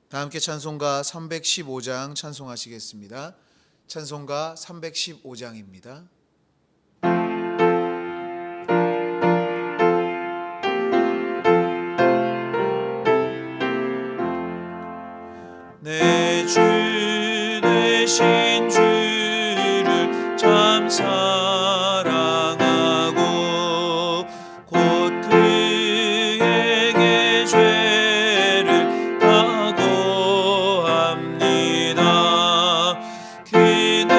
다 함께 찬송가 315장 찬송하시겠습니다. 찬송가 315장입니다. 내 주 되신 주를 참 사랑하고 곧 그에게 죄를 각오합니다. 그는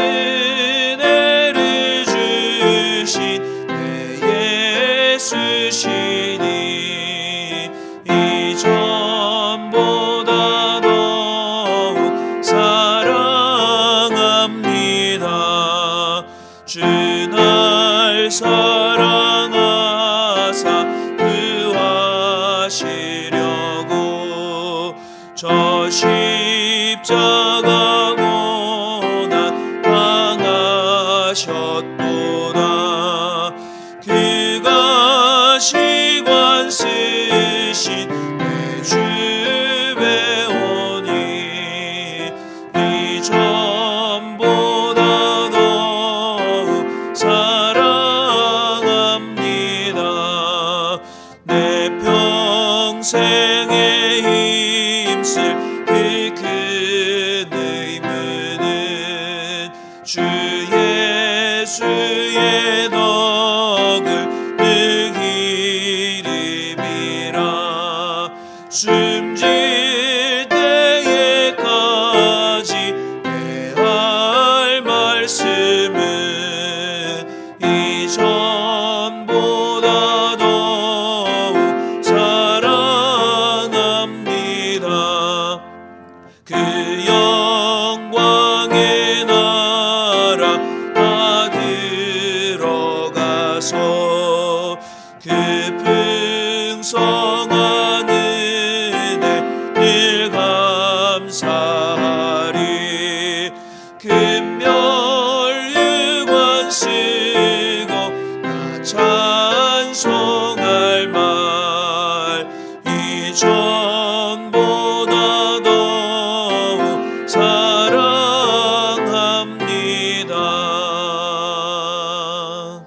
은혜를 주신 내 예수시니 이전보다 더욱 사랑합니다. 주 날 사랑하사 구하시려고 저 십자가 고난 당하셨도다. 그가 시관 쓰신 내 주 배우니 이전보다 더욱 사랑합니다. 내 평생에 힘쓸 그 큰 의무는 주 예수의 덕을 능히 이름이라. 숨질 때에까지 내 할 말씀은 이전보다 더욱 사랑합니다. 그 영광의 나라 다 들어가서 그 풍성한 은혜 늘 감사하리. 금멸유관 쓰고 나 찬송할 말 이전보다 더욱 사랑합니다.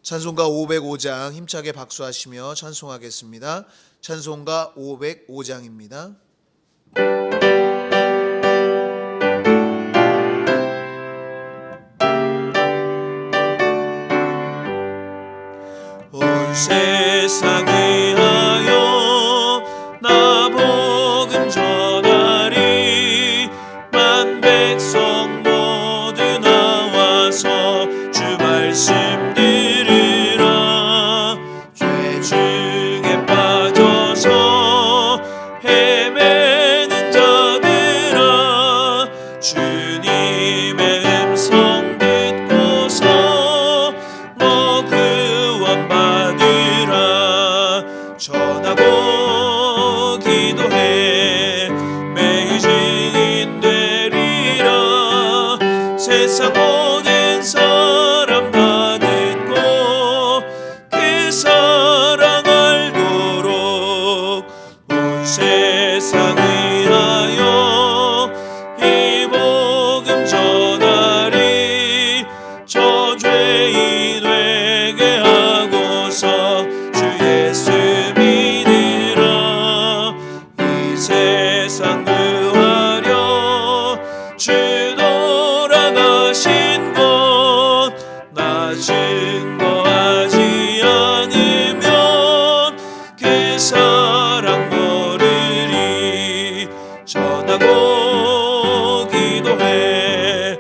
찬송가 505장 힘차게 박수하시며 찬송하겠습니다. 찬송가 505장입니다. 온 세상 위하여 나 복음 전하리. 만 백성 모두 나와서 주 말씀 들으라. 죄 중에 빠져서 헤매는 자들아, 주님의 음성 듣고서 너 구원받으라. 전하고 기도해 매일 증인 되리라. 세상 모든 사람 다 듣고 그 사랑 알도록 온 세상 위하여 이 복음 전하리. 저 죄인 되게 하고서 주 예수 믿으라. 이 세상 구하려 주 돌아가신 것 나 증거하지 않으면 그 사랑 모르리. 전하고 기도해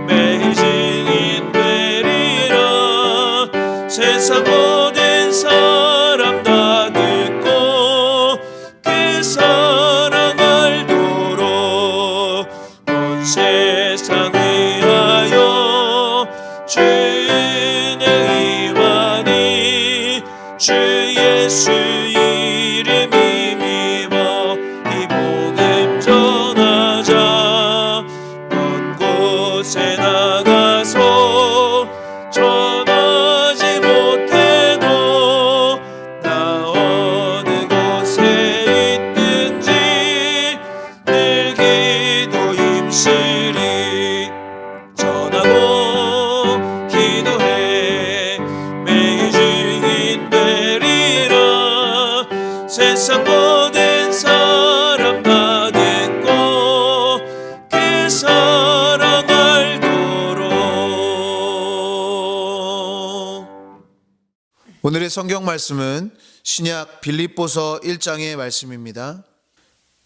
매일 증인 되리라. 세상 모든 사람 다 듣고 그 사랑 알도록 온 세상 위하여 주 은혜 임하니. 주 예수 이름 힘입어 이 복음 전하자. 먼 곳에 나가서 전하지 못해도 나 어느 곳에 있든 세상 모든 사람 다 듣고 그 사랑 알도록. 오늘의 성경 말씀은 신약 빌립보서 1장의 말씀입니다.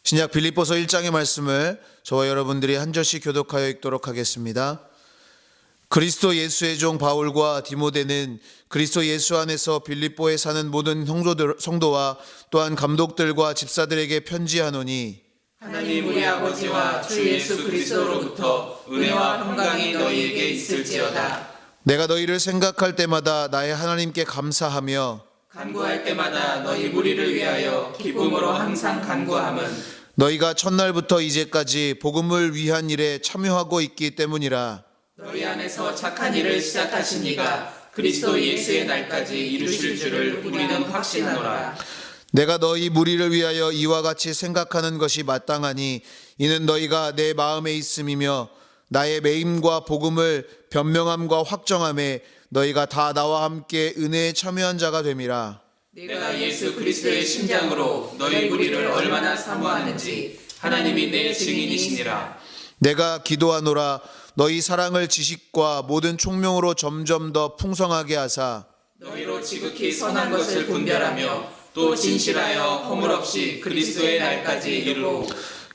신약 빌립보서 1장의 말씀을 저와 여러분들이 한 절씩 교독하여 읽도록 하겠습니다. 그리스도 예수의 종 바울과 디모데는 그리스도 예수 안에서 빌립보에 사는 모든 성도와 또한 감독들과 집사들에게 편지하노니, 하나님 우리 아버지와 주 예수 그리스도로부터 은혜와 평강이 너희에게 있을지어다. 내가 너희를 생각할 때마다 나의 하나님께 감사하며 간구할 때마다 너희 무리를 위하여 기쁨으로 항상 간구함은 너희가 첫날부터 이제까지 복음을 위한 일에 참여하고 있기 때문이라. 너희 안에서 착한 일을 시작하신 이가 그리스도 예수의 날까지 이루실 줄을 우리는 확신하노라. 내가 너희 무리를 위하여 이와 같이 생각하는 것이 마땅하니 이는 너희가 내 마음에 있음이며 나의 매임과 복음을 변명함과 확정함에 너희가 다 나와 함께 은혜에 참여한 자가 됨이라. 내가 예수 그리스도의 심장으로 너희 무리를 얼마나 사모하는지 하나님이 내 증인이시니라. 내가 기도하노라. 너희 사랑을 지식과 모든 총명으로 점점 더 풍성하게 하사 너희로 지극히 선한 것을 분별하며 또 진실하여 허물 없이 그리스도의 날까지 이르러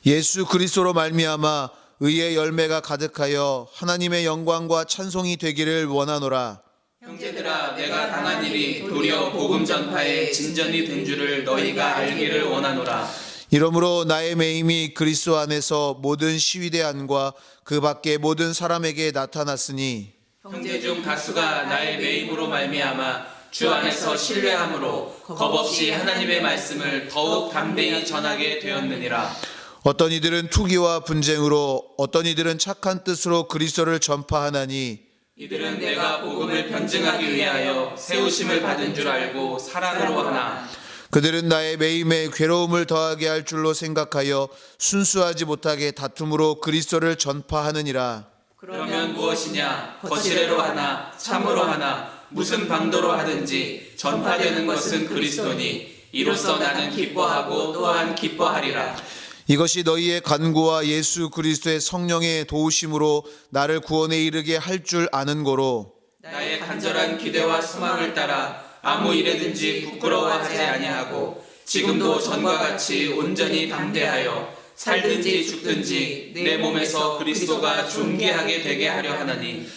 예수 그리스도로 말미암아 의의 열매가 가득하여 하나님의 영광과 찬송이 되기를 원하노라. 형제들아, 내가 당한 일이 도리어 복음 전파에 진전이 된 줄을 너희가 알기를 원하노라. 이러므로 나의 매임이 그리스도 안에서 모든 시위대 안과 그 밖에 모든 사람에게 나타났으니 형제 중 다수가 나의 매임으로 말미암아 주 안에서 신뢰함으로 겁없이 하나님의 말씀을 더욱 담대히 전하게 되었느니라. 어떤 이들은 투기와 분쟁으로 어떤 이들은 착한 뜻으로 그리스도를 전파하나니 이들은 내가 복음을 변증하기 위하여 세우심을 받은 줄 알고 사랑으로 하나 그들은 나의 매임에 괴로움을 더하게 할 줄로 생각하여 순수하지 못하게 다툼으로 그리스도를 전파하느니라. 그러면 무엇이냐? 거칠애로 하나 참으로 하나 무슨 방도로 하든지 전파되는 것은 그리스도니 이로써 나는 기뻐하고 또한 기뻐하리라. 이것이 너희의 간구와 예수 그리스도의 성령의 도우심으로 나를 구원에 이르게 할 줄 아는 거로 나의 간절한 기대와 소망을 따라 아무 일에든지 부끄러워하지 아니하고 지금도 전과 같이 온전히 담대하여 살든지 죽든지 내 몸에서 그리스도가 존귀하게 되게 하려 하나니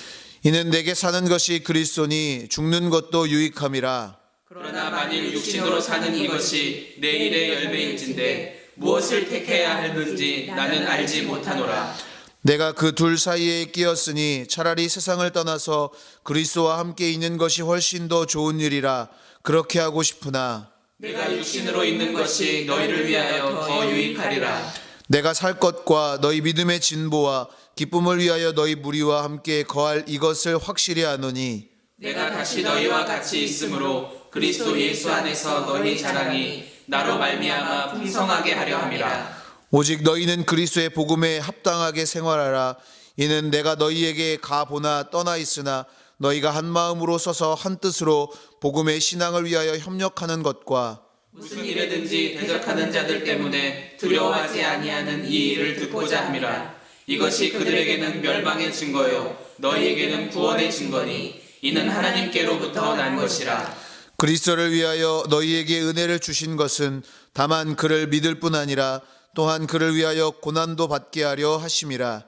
이는 내게 사는 것이 그리스도니 죽는 것도 유익함이라. 그러나 만일 육신으로 사는 이것이 내 일의 열매일진데 무엇을 택해야 하는지 나는 알지 못하노라. 내가 그 둘 사이에 끼었으니 차라리 세상을 떠나서 그리스도와 함께 있는 것이 훨씬 더 좋은 일이라. 그렇게 하고 싶으나 내가 육신으로 있는 것이 너희를 위하여 더 유익하리라. 내가 살 것과 너희 믿음의 진보와 기쁨을 위하여 너희 무리와 함께 거할 이것을 확실히 아노니 내가 다시 너희와 같이 있으므로 그리스도 예수 안에서 너희 자랑이 나로 말미암아 풍성하게 하려 함이라. 오직 너희는 그리스도의 복음에 합당하게 생활하라. 이는 내가 너희에게 가보나 떠나 있으나 너희가 한 마음으로 서서 한 뜻으로 복음의 신앙을 위하여 협력하는 것과 무슨 일에든지 대적하는 자들 때문에 두려워하지 아니하는 이 일을 듣고자 함이라. 이것이 그들에게는 멸망의 증거요 너희에게는 구원의 증거니 이는 하나님께로부터 난 것이라. 그리스도를 위하여 너희에게 은혜를 주신 것은 다만 그를 믿을 뿐 아니라 또한 그를 위하여 고난도 받게 하려 하심이라.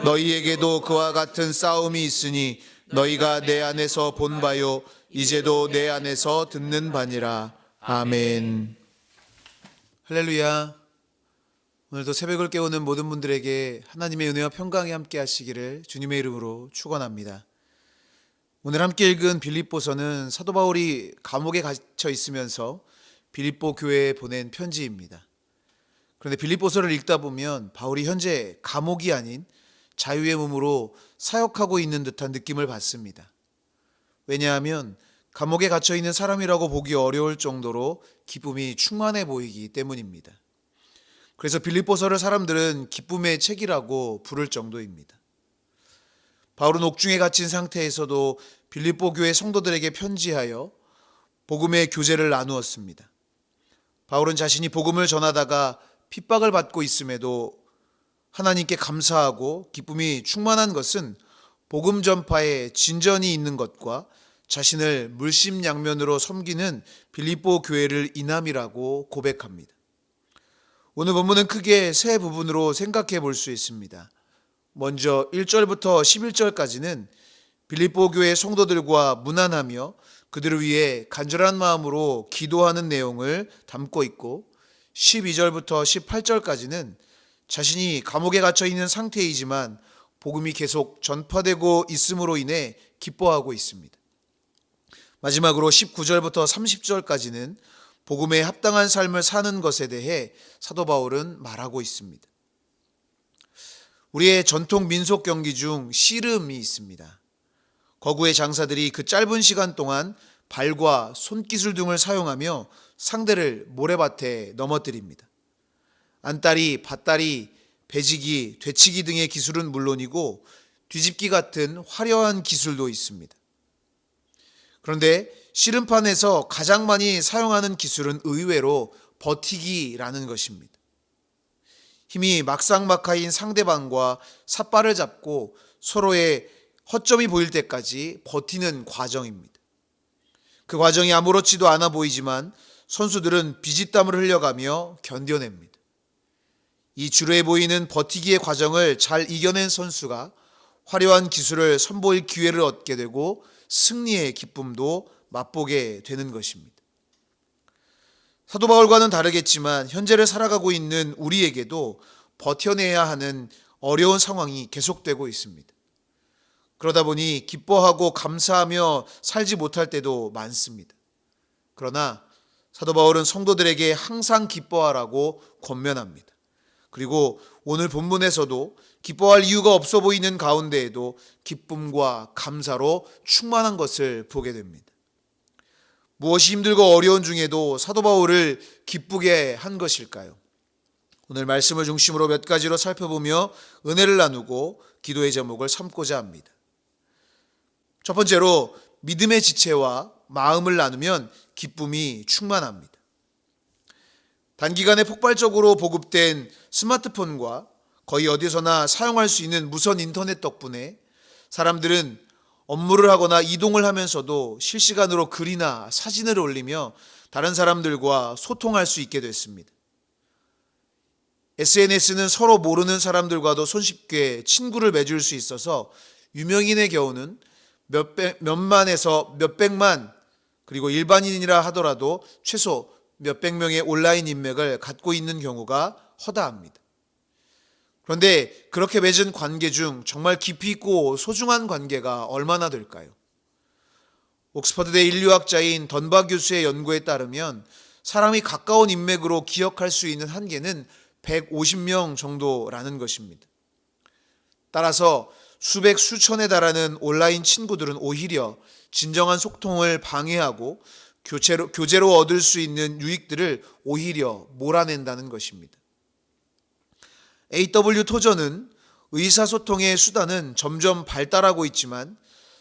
너희에게도 그와 같은 싸움이 있으니 너희가 내 안에서 본 바요 이제도 내 안에서 듣는 바니라. 아멘. 할렐루야. 오늘도 새벽을 깨우는 모든 분들에게 하나님의 은혜와 평강이 함께 하시기를 주님의 이름으로 축원합니다. 오늘 함께 읽은 빌립보서는 사도 바울이 감옥에 갇혀 있으면서 빌립보 교회에 보낸 편지입니다. 그런데 빌립보서를 읽다 보면 바울이 현재 감옥이 아닌 자유의 몸으로 사역하고 있는 듯한 느낌을 받습니다. 왜냐하면 감옥에 갇혀 있는 사람이라고 보기 어려울 정도로 기쁨이 충만해 보이기 때문입니다. 그래서 빌립보서를 사람들은 기쁨의 책이라고 부를 정도입니다. 바울은 옥중에 갇힌 상태에서도 빌립보 교회 성도들에게 편지하여 복음의 교제를 나누었습니다. 바울은 자신이 복음을 전하다가 핍박을 받고 있음에도 하나님께 감사하고 기쁨이 충만한 것은 복음 전파에 진전이 있는 것과 자신을 물심양면으로 섬기는 빌립보 교회를 인함이라고 고백합니다. 오늘 본문은 크게 세 부분으로 생각해 볼 수 있습니다. 먼저 1절부터 11절까지는 빌립보 교회 성도들과 문안하며 그들을 위해 간절한 마음으로 기도하는 내용을 담고 있고, 12절부터 18절까지는 자신이 감옥에 갇혀 있는 상태이지만 복음이 계속 전파되고 있음으로 인해 기뻐하고 있습니다. 마지막으로 19절부터 30절까지는 복음에 합당한 삶을 사는 것에 대해 사도 바울은 말하고 있습니다. 우리의 전통 민속 경기 중 씨름이 있습니다. 거구의 장사들이 그 짧은 시간 동안 발과 손기술 등을 사용하며 상대를 모래밭에 넘어뜨립니다. 안다리, 밭다리, 배지기, 되치기 등의 기술은 물론이고 뒤집기 같은 화려한 기술도 있습니다. 그런데 씨름판에서 가장 많이 사용하는 기술은 의외로 버티기라는 것입니다. 힘이 막상막하인 상대방과 삿발을 잡고 서로의 허점이 보일 때까지 버티는 과정입니다. 그 과정이 아무렇지도 않아 보이지만 선수들은 비짓땀을 흘려가며 견뎌냅니다. 이 지루해 보이는 버티기의 과정을 잘 이겨낸 선수가 화려한 기술을 선보일 기회를 얻게 되고 승리의 기쁨도 맛보게 되는 것입니다. 사도 바울과는 다르겠지만 현재를 살아가고 있는 우리에게도 버텨내야 하는 어려운 상황이 계속되고 있습니다. 그러다 보니 기뻐하고 감사하며 살지 못할 때도 많습니다. 그러나 사도 바울은 성도들에게 항상 기뻐하라고 권면합니다. 그리고 오늘 본문에서도 기뻐할 이유가 없어 보이는 가운데에도 기쁨과 감사로 충만한 것을 보게 됩니다. 무엇이 힘들고 어려운 중에도 사도 바울을 기쁘게 한 것일까요? 오늘 말씀을 중심으로 몇 가지로 살펴보며 은혜를 나누고 기도의 제목을 삼고자 합니다. 첫 번째로 믿음의 지체와 마음을 나누면 기쁨이 충만합니다. 단기간에 폭발적으로 보급된 스마트폰과 거의 어디서나 사용할 수 있는 무선 인터넷 덕분에 사람들은 업무를 하거나 이동을 하면서도 실시간으로 글이나 사진을 올리며 다른 사람들과 소통할 수 있게 됐습니다. SNS는 서로 모르는 사람들과도 손쉽게 친구를 맺을 수 있어서 유명인의 경우는 몇만에서 몇백만, 그리고 일반인이라 하더라도 최소 몇백 명의 온라인 인맥을 갖고 있는 경우가 허다합니다. 그런데 그렇게 맺은 관계 중 정말 깊이 있고 소중한 관계가 얼마나 될까요? 옥스퍼드대 인류학자인 던바 교수의 연구에 따르면 사람이 가까운 인맥으로 기억할 수 있는 한계는 150명 정도라는 것입니다. 따라서 수백 수천에 달하는 온라인 친구들은 오히려 진정한 소통을 방해하고 교제로 얻을 수 있는 유익들을 오히려 몰아낸다는 것입니다. A.W. 토저는 의사소통의 수단은 점점 발달하고 있지만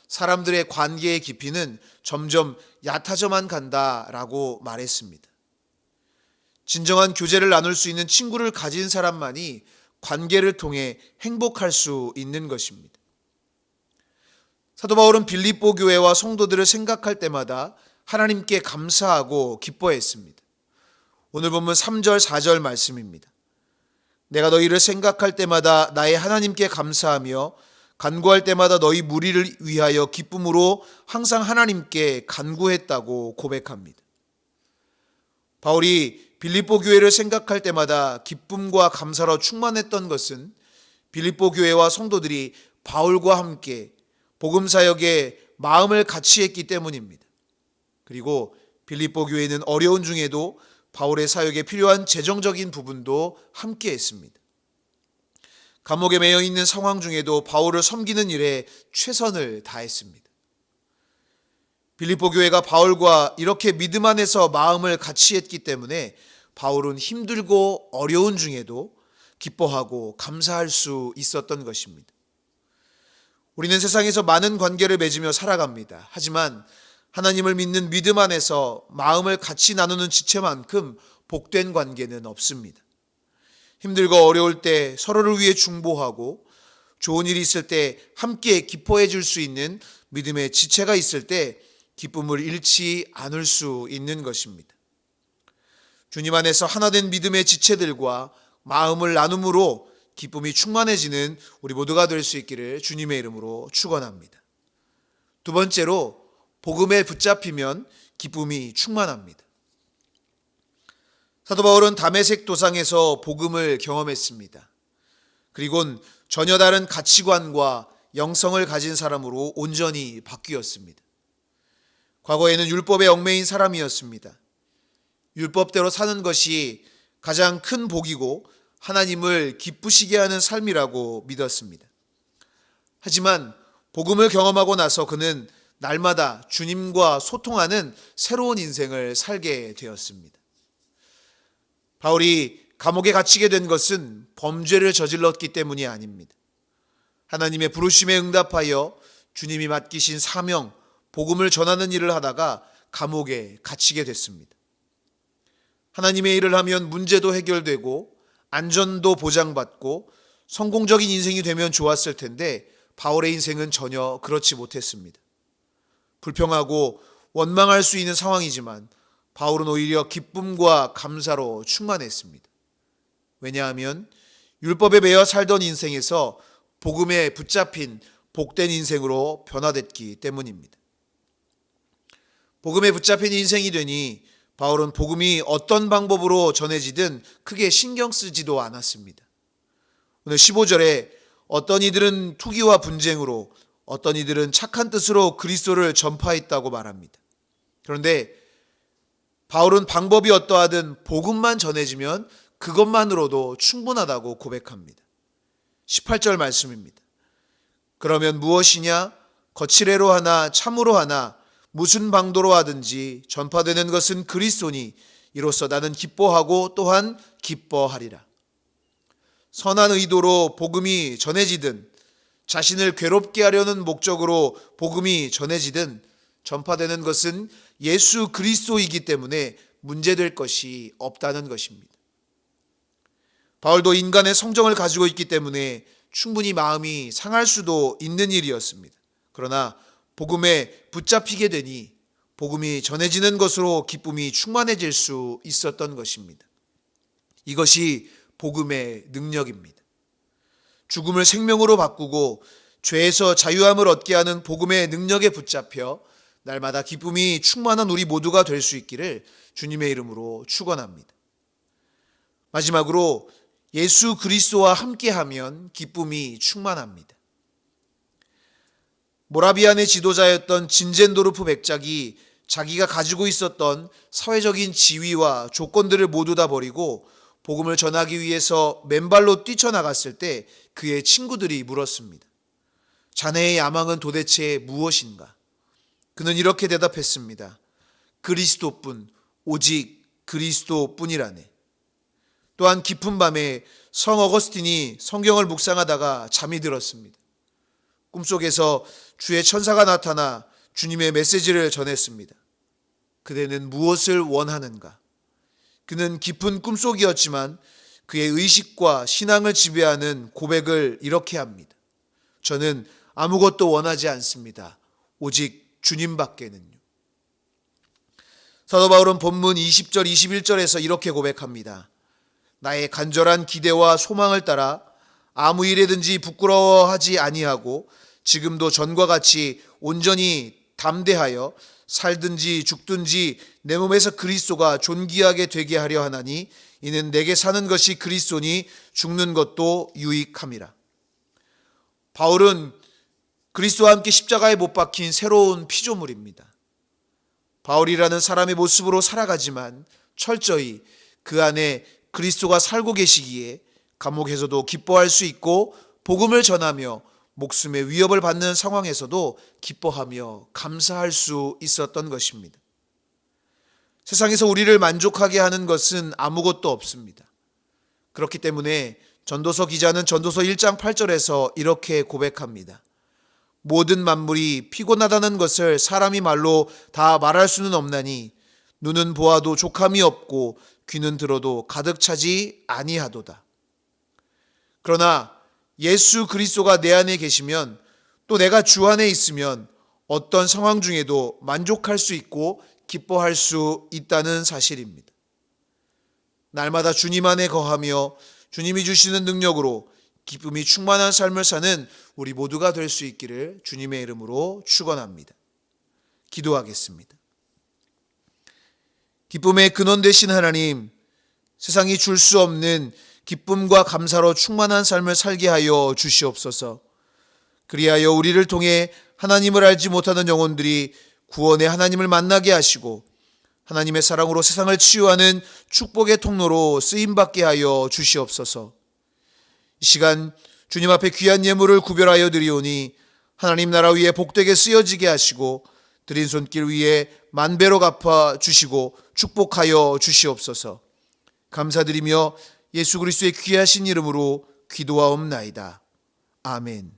사람들의 관계의 깊이는 점점 얕아져만 간다라고 말했습니다. 진정한 교제를 나눌 수 있는 친구를 가진 사람만이 관계를 통해 행복할 수 있는 것입니다. 사도 바울은 빌립보 교회와 성도들을 생각할 때마다 하나님께 감사하고 기뻐했습니다. 오늘 본문 3절 4절 말씀입니다. 내가 너희를 생각할 때마다 나의 하나님께 감사하며 간구할 때마다 너희 무리를 위하여 기쁨으로 항상 하나님께 간구했다고 고백합니다. 바울이 빌립보 교회를 생각할 때마다 기쁨과 감사로 충만했던 것은 빌립보 교회와 성도들이 바울과 함께 복음 사역에 마음을 같이 했기 때문입니다. 그리고 빌립보 교회는 어려운 중에도 바울의 사역에 필요한 재정적인 부분도 함께 했습니다. 감옥에 매여 있는 상황 중에도 바울을 섬기는 일에 최선을 다했습니다. 빌립보 교회가 바울과 이렇게 믿음 안에서 마음을 같이 했기 때문에 바울은 힘들고 어려운 중에도 기뻐하고 감사할 수 있었던 것입니다. 우리는 세상에서 많은 관계를 맺으며 살아갑니다. 하지만 하나님을 믿는 믿음 안에서 마음을 같이 나누는 지체만큼 복된 관계는 없습니다. 힘들고 어려울 때 서로를 위해 중보하고 좋은 일이 있을 때 함께 기뻐해 줄 수 있는 믿음의 지체가 있을 때 기쁨을 잃지 않을 수 있는 것입니다. 주님 안에서 하나된 믿음의 지체들과 마음을 나눔으로 기쁨이 충만해지는 우리 모두가 될 수 있기를 주님의 이름으로 축원합니다. 두 번째로 복음에 붙잡히면 기쁨이 충만합니다. 사도 바울은 다메섹 도상에서 복음을 경험했습니다. 그리고는 전혀 다른 가치관과 영성을 가진 사람으로 온전히 바뀌었습니다. 과거에는 율법에 얽매인 사람이었습니다. 율법대로 사는 것이 가장 큰 복이고 하나님을 기쁘시게 하는 삶이라고 믿었습니다. 하지만 복음을 경험하고 나서 그는 날마다 주님과 소통하는 새로운 인생을 살게 되었습니다. 바울이 감옥에 갇히게 된 것은 범죄를 저질렀기 때문이 아닙니다. 하나님의 부르심에 응답하여 주님이 맡기신 사명, 복음을 전하는 일을 하다가 감옥에 갇히게 됐습니다. 하나님의 일을 하면 문제도 해결되고 안전도 보장받고 성공적인 인생이 되면 좋았을 텐데 바울의 인생은 전혀 그렇지 못했습니다. 불평하고 원망할 수 있는 상황이지만 바울은 오히려 기쁨과 감사로 충만했습니다. 왜냐하면 율법에 매여 살던 인생에서 복음에 붙잡힌 복된 인생으로 변화됐기 때문입니다. 복음에 붙잡힌 인생이 되니 바울은 복음이 어떤 방법으로 전해지든 크게 신경 쓰지도 않았습니다. 오늘 15절에 어떤 이들은 투기와 분쟁으로 어떤 이들은 착한 뜻으로 그리스도를 전파했다고 말합니다. 그런데 바울은 방법이 어떠하든 복음만 전해지면 그것만으로도 충분하다고 고백합니다. 18절 말씀입니다. 그러면 무엇이냐? 거칠애로 하나 참으로 하나 무슨 방도로 하든지 전파되는 것은 그리스도니 이로써 나는 기뻐하고 또한 기뻐하리라. 선한 의도로 복음이 전해지든 자신을 괴롭게 하려는 목적으로 복음이 전해지든 전파되는 것은 예수 그리스도이기 때문에 문제될 것이 없다는 것입니다. 바울도 인간의 성정을 가지고 있기 때문에 충분히 마음이 상할 수도 있는 일이었습니다. 그러나 복음에 붙잡히게 되니 복음이 전해지는 것으로 기쁨이 충만해질 수 있었던 것입니다. 이것이 복음의 능력입니다. 죽음을 생명으로 바꾸고 죄에서 자유함을 얻게 하는 복음의 능력에 붙잡혀 날마다 기쁨이 충만한 우리 모두가 될 수 있기를 주님의 이름으로 축원합니다. 마지막으로 예수 그리스도와 함께하면 기쁨이 충만합니다. 모라비안의 지도자였던 진젠도르프 백작이 자기가 가지고 있었던 사회적인 지위와 조건들을 모두 다 버리고 복음을 전하기 위해서 맨발로 뛰쳐나갔을 때 그의 친구들이 물었습니다. 자네의 야망은 도대체 무엇인가? 그는 이렇게 대답했습니다. 그리스도뿐, 오직 그리스도뿐이라네. 또한 깊은 밤에 성 어거스틴이 성경을 묵상하다가 잠이 들었습니다. 꿈속에서 주의 천사가 나타나 주님의 메시지를 전했습니다. 그대는 무엇을 원하는가? 그는 깊은 꿈속이었지만 그의 의식과 신앙을 지배하는 고백을 이렇게 합니다. 저는 아무것도 원하지 않습니다. 오직 주님밖에는요. 사도 바울은 본문 20절 21절에서 이렇게 고백합니다. 나의 간절한 기대와 소망을 따라 아무 일에든지 부끄러워하지 아니하고 지금도 전과 같이 온전히 담대하여 살든지 죽든지 내 몸에서 그리스도가 존귀하게 되게 하려 하나니 이는 내게 사는 것이 그리스도니 죽는 것도 유익함이라. 바울은 그리스도와 함께 십자가에 못 박힌 새로운 피조물입니다. 바울이라는 사람의 모습으로 살아가지만 철저히 그 안에 그리스도가 살고 계시기에 감옥에서도 기뻐할 수 있고 복음을 전하며 목숨의 위협을 받는 상황에서도 기뻐하며 감사할 수 있었던 것입니다. 세상에서 우리를 만족하게 하는 것은 아무것도 없습니다. 그렇기 때문에 전도서 기자는 전도서 1장 8절에서 이렇게 고백합니다. 모든 만물이 피곤하다는 것을 사람이 말로 다 말할 수는 없나니 눈은 보아도 족함이 없고 귀는 들어도 가득 차지 아니하도다. 그러나 예수 그리스도가 내 안에 계시면, 또 내가 주 안에 있으면 어떤 상황 중에도 만족할 수 있고 기뻐할 수 있다는 사실입니다. 날마다 주님 안에 거하며 주님이 주시는 능력으로 기쁨이 충만한 삶을 사는 우리 모두가 될 수 있기를 주님의 이름으로 축원합니다. 기도하겠습니다. 기쁨의 근원 되신 하나님, 세상이 줄 수 없는 기쁨과 감사로 충만한 삶을 살게 하여 주시옵소서. 그리하여 우리를 통해 하나님을 알지 못하는 영혼들이 구원의 하나님을 만나게 하시고 하나님의 사랑으로 세상을 치유하는 축복의 통로로 쓰임받게 하여 주시옵소서. 이 시간 주님 앞에 귀한 예물을 구별하여 드리오니 하나님 나라 위에 복되게 쓰여지게 하시고 드린 손길 위에 만배로 갚아 주시고 축복하여 주시옵소서. 감사드리며 예수 그리스도의 귀하신 이름으로 기도하옵나이다. 아멘.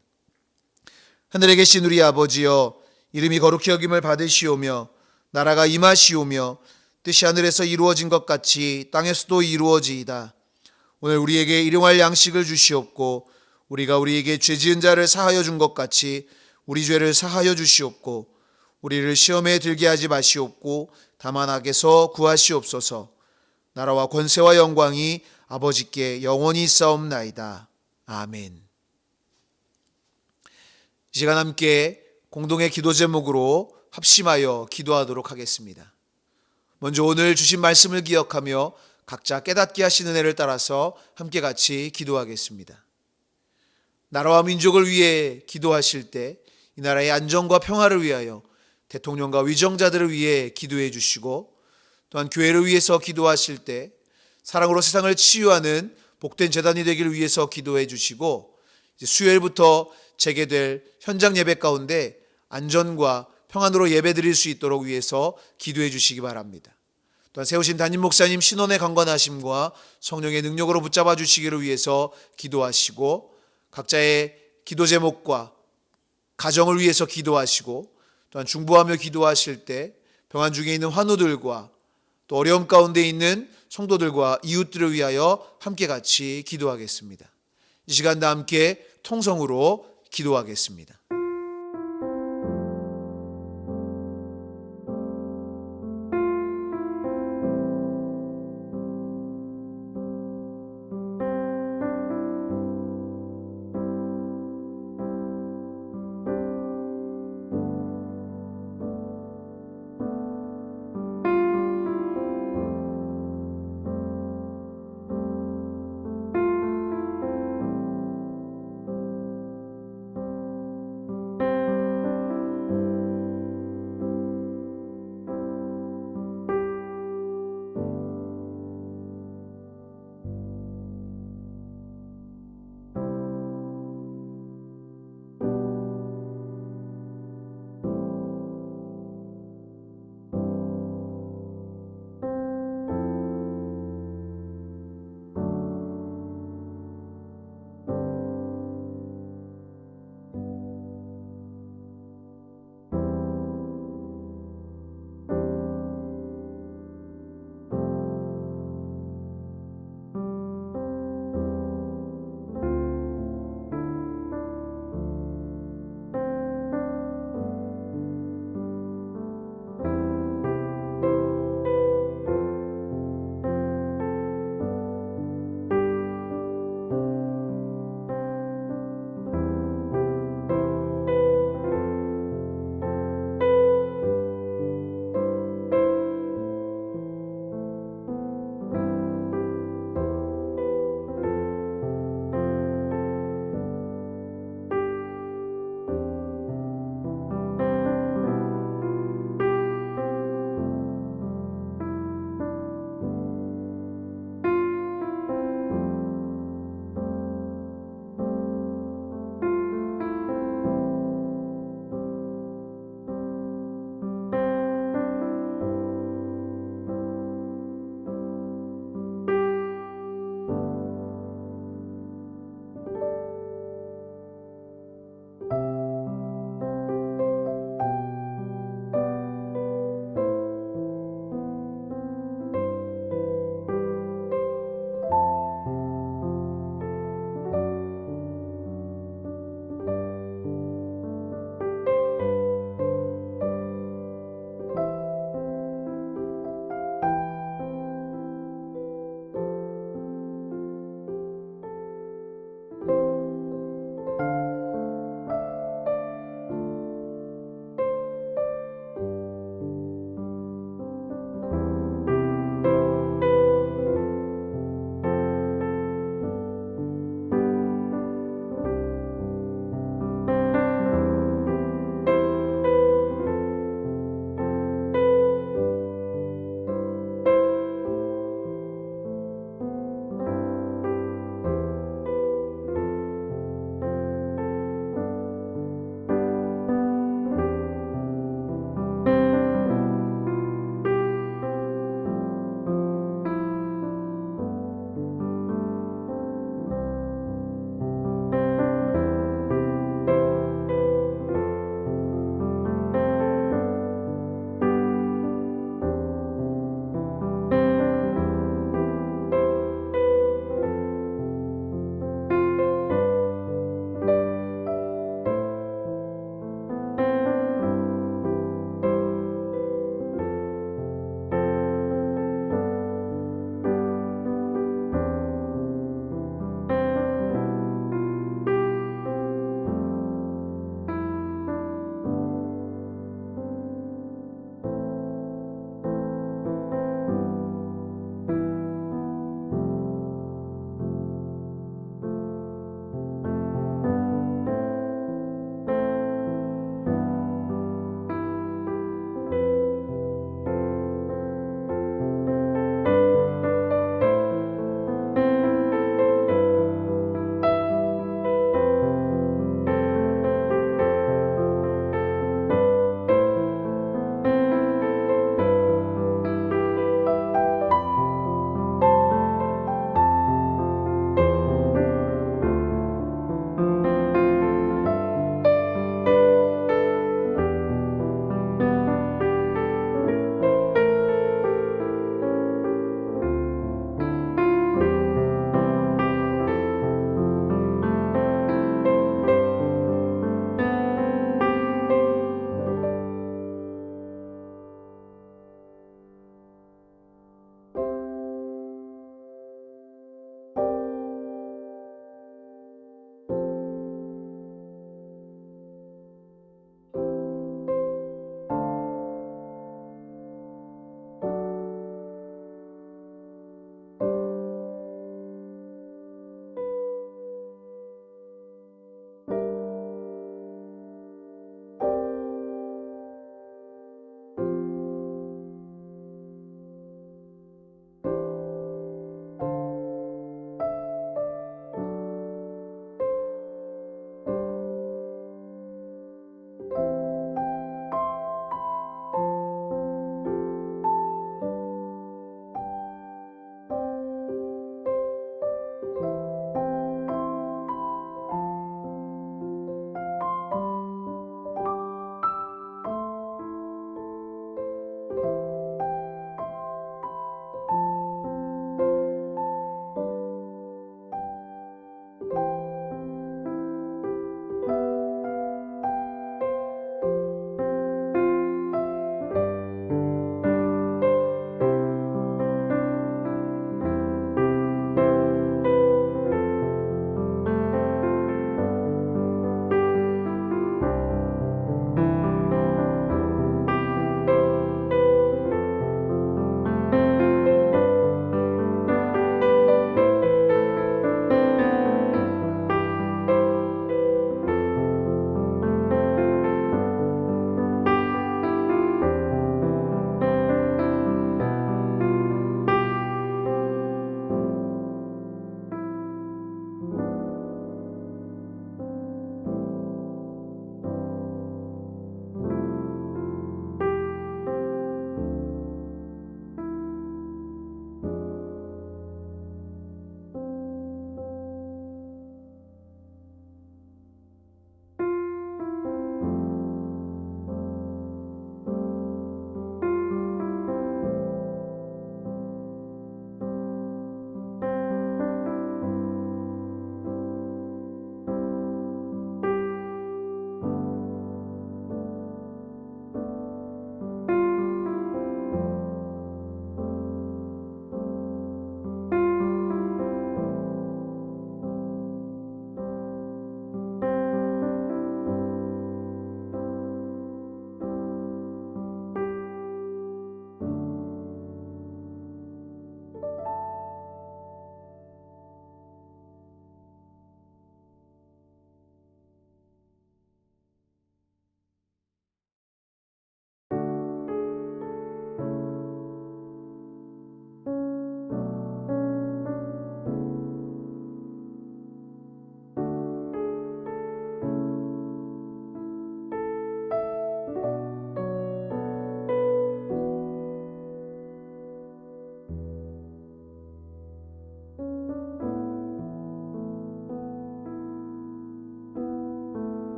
하늘에 계신 우리 아버지여, 이름이 거룩히 여김을 받으시오며 나라가 임하시오며 뜻이 하늘에서 이루어진 것 같이 땅에서도 이루어지이다. 오늘 우리에게 일용할 양식을 주시옵고 우리가 우리에게 죄 지은 자를 사하여 준 것 같이 우리 죄를 사하여 주시옵고 우리를 시험에 들게 하지 마시옵고 다만 악에서 구하시옵소서. 나라와 권세와 영광이 아버지께 영원히 있사옵나이다. 아멘. 이 시간 함께 공동의 기도 제목으로 합심하여 기도하도록 하겠습니다. 먼저 오늘 주신 말씀을 기억하며 각자 깨닫게 하시는 은혜를 따라서 함께 같이 기도하겠습니다. 나라와 민족을 위해 기도하실 때 이 나라의 안정과 평화를 위하여 대통령과 위정자들을 위해 기도해 주시고, 또한 교회를 위해서 기도하실 때 사랑으로 세상을 치유하는 복된 재단이 되기를 위해서 기도해 주시고, 이제 수요일부터 재개될 현장 예배 가운데 안전과 평안으로 예배 드릴 수 있도록 위해서 기도해 주시기 바랍니다. 또한 세우신 담임 목사님 신원의 강건하심과 성령의 능력으로 붙잡아 주시기를 위해서 기도하시고, 각자의 기도 제목과 가정을 위해서 기도하시고, 또한 중보하며 기도하실 때 병환 중에 있는 환우들과 또 어려움 가운데 있는 성도들과 이웃들을 위하여 함께 같이 기도하겠습니다. 이 시간 다 함께 통성으로 기도하겠습니다.